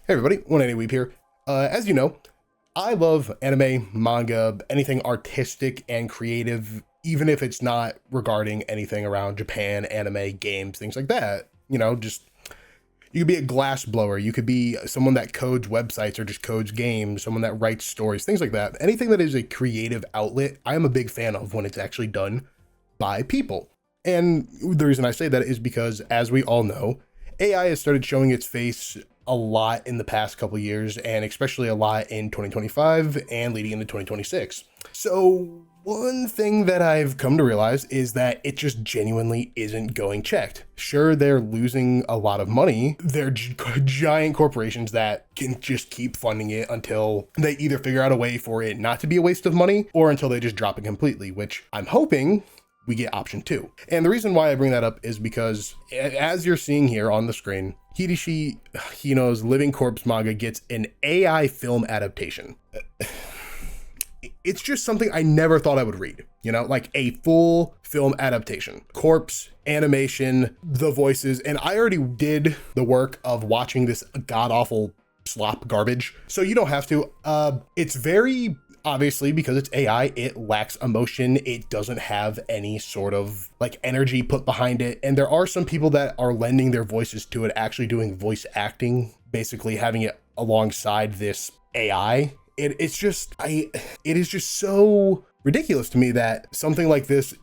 Hey everybody, 180 Weeb here. As you know, I love anime, manga, anything artistic and creative, even if it's not regarding anything around Japan, anime, games, things like that. You know, just you could be a glass blower, you could be someone that codes websites or just codes games, someone that writes stories, things like that. Anything that is a creative outlet, I am a big fan of when it's actually done by people. And the reason I say that is because, as we all know, AI has started showing its face a lot in the past couple years, and especially a lot in 2025 and leading into 2026. So one thing that I've come to realize is that it just genuinely isn't going checked. Sure, they're losing a lot of money. They're giant corporations that can just keep funding it until they either figure out a way for it not to be a waste of money or until they just drop it completely, which I'm hoping we get option 2. And the reason why I bring that up is because, as you're seeing here on the screen, Hideshi Hino's Living Corpse manga gets an AI film adaptation. It's just something I never thought I would read, you know, like a full film adaptation, corpse, animation, the voices, and I already did the work of watching this god-awful slop garbage, so you don't have to. It's very... Obviously, because it's AI, it lacks emotion. It doesn't have any sort of like energy put behind it. And there are some people that are lending their voices to it, actually doing voice acting, basically having it alongside this AI. It is just so ridiculous to me that something like this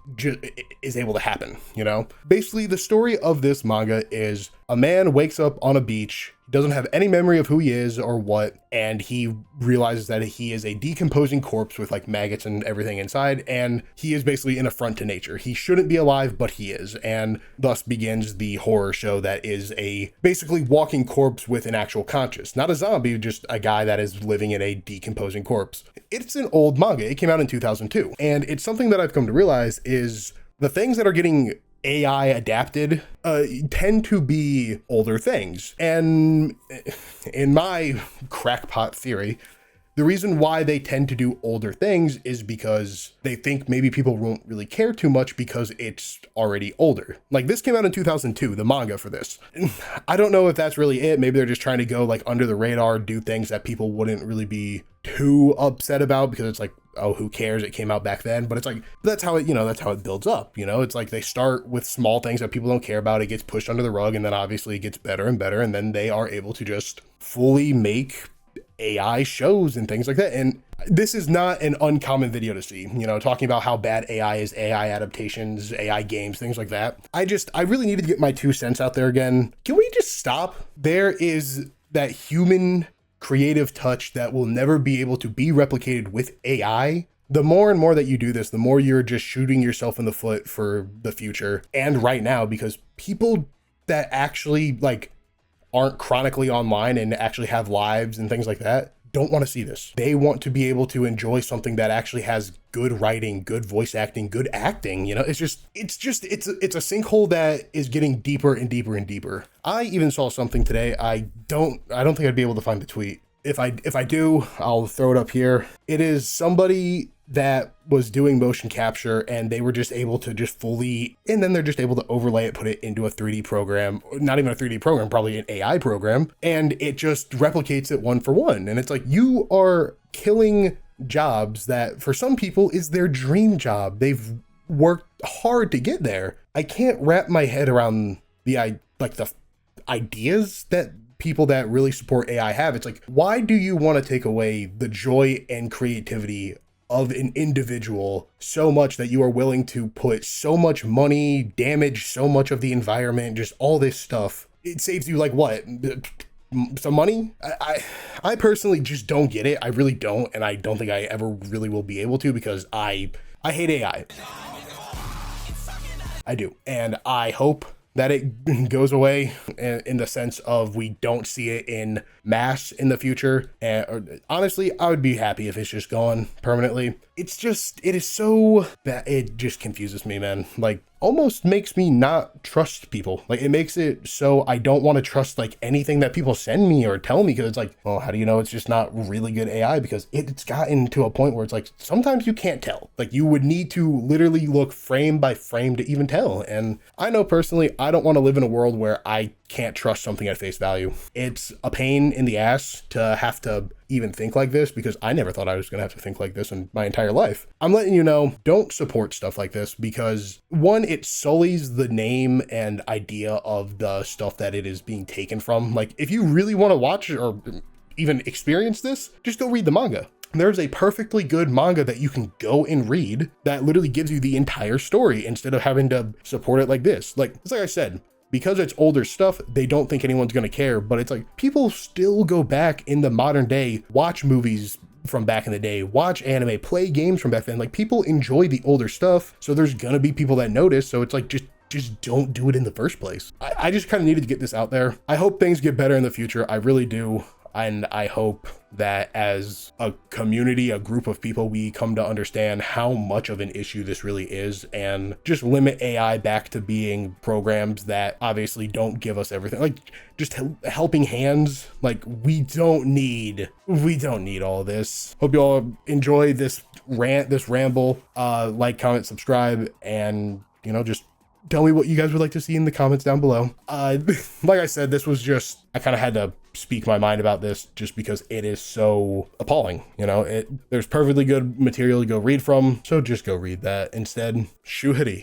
is able to happen, you know? Basically, the story of this manga is a man wakes up on a beach, doesn't have any memory of who he is or what, and he realizes that he is a decomposing corpse with like maggots and everything inside, and he is basically an affront to nature. He shouldn't be alive, but he is, and thus begins the horror show that is a basically walking corpse with an actual conscience. Not a zombie, just a guy that is living in a decomposing corpse. It's an old manga. It came out in 2002, and it's something that I've come to realize is the things that are getting AI adapted tend to be older things. And in my crackpot theory, the reason why they tend to do older things is because they think maybe people won't really care too much because it's already older. Like, this came out in 2002, the manga for this. I don't know if that's really it. Maybe they're just trying to go like under the radar, do things that people wouldn't really be too upset about because it's like, oh, who cares? It came out back then. But it's like, that's how it, you know, that's how it builds up. You know, it's like they start with small things that people don't care about. It gets pushed under the rug, and then obviously it gets better and better. And then they are able to just fully make AI shows and things like that. And this is not an uncommon video to see, you know, talking about how bad AI is, AI adaptations, AI games, things like that. I really needed to get my 2 cents out there again. Can we just stop? There is that human creative touch that will never be able to be replicated with AI. The more and more that you do this, the more you're just shooting yourself in the foot for the future and right now, because people that actually like aren't chronically online and actually have lives and things like that don't want to see this. They want to be able to enjoy something that actually has good writing, good voice acting, good acting. You know, it's a sinkhole that is getting deeper and deeper and deeper. I even saw something today. I don't think I'd be able to find the tweet. If I do, I'll throw it up here. It is somebody that was doing motion capture, and they were just able to just fully, and then they're just able to overlay it, put it into a 3D program, not even a 3D program, probably an AI program, and it just replicates it one for one. And it's like, you are killing jobs that for some people is their dream job. They've worked hard to get there. I can't wrap my head around the ideas that people that really support AI have. It's like, why do you want to take away the joy and creativity of an individual so much that you are willing to put so much money, damage so much of the environment, just all this stuff? It saves you like what? Some money? I personally just don't get it. I really don't, and I don't think I ever really will be able to, because I hate AI. I do, and I hope that it goes away in the sense of we don't see it in mass in the future. And honestly, I would be happy if it's just gone permanently. It is so bad. It just confuses me, man. Like, almost makes me not trust people. Like, it makes it so I don't want to trust like anything that people send me or tell me, because it's like, well, how do you know it's just not really good AI? Because it's gotten to a point where it's like sometimes you can't tell. Like, you would need to literally look frame by frame to even tell. And I know personally, I don't want to live in a world where I can't trust something at face value. It's a pain in the ass to have to even think like this, because I never thought I was going to have to think like this in my entire life. I'm letting you know, don't support stuff like this, because one, it sullies the name and idea of the stuff that it is being taken from. Like, if you really want to watch or even experience this, just go read the manga. There's a perfectly good manga that you can go and read that literally gives you the entire story instead of having to support it like this. Like, it's like I said, because it's older stuff, they don't think anyone's going to care, but it's like people still go back in the modern day, watch movies from back in the day, watch anime, play games from back then. Like, people enjoy the older stuff, so there's going to be people that notice. So it's like, just don't do it in the first place. I just kind of needed to get this out there. I hope things get better in the future. I really do. And I hope that as a community, a group of people, we come to understand how much of an issue this really is, and just limit AI back to being programs that obviously don't give us everything. Like, just helping hands. Like, we don't need all this. Hope you all enjoy this rant, this ramble. Like, comment, subscribe, and, you know, just tell me what you guys would like to see in the comments down below. Like I said, this was just, I kind of had to speak my mind about this just because it is so appalling. You know, there's perfectly good material to go read from, so just go read that instead. Shuhari.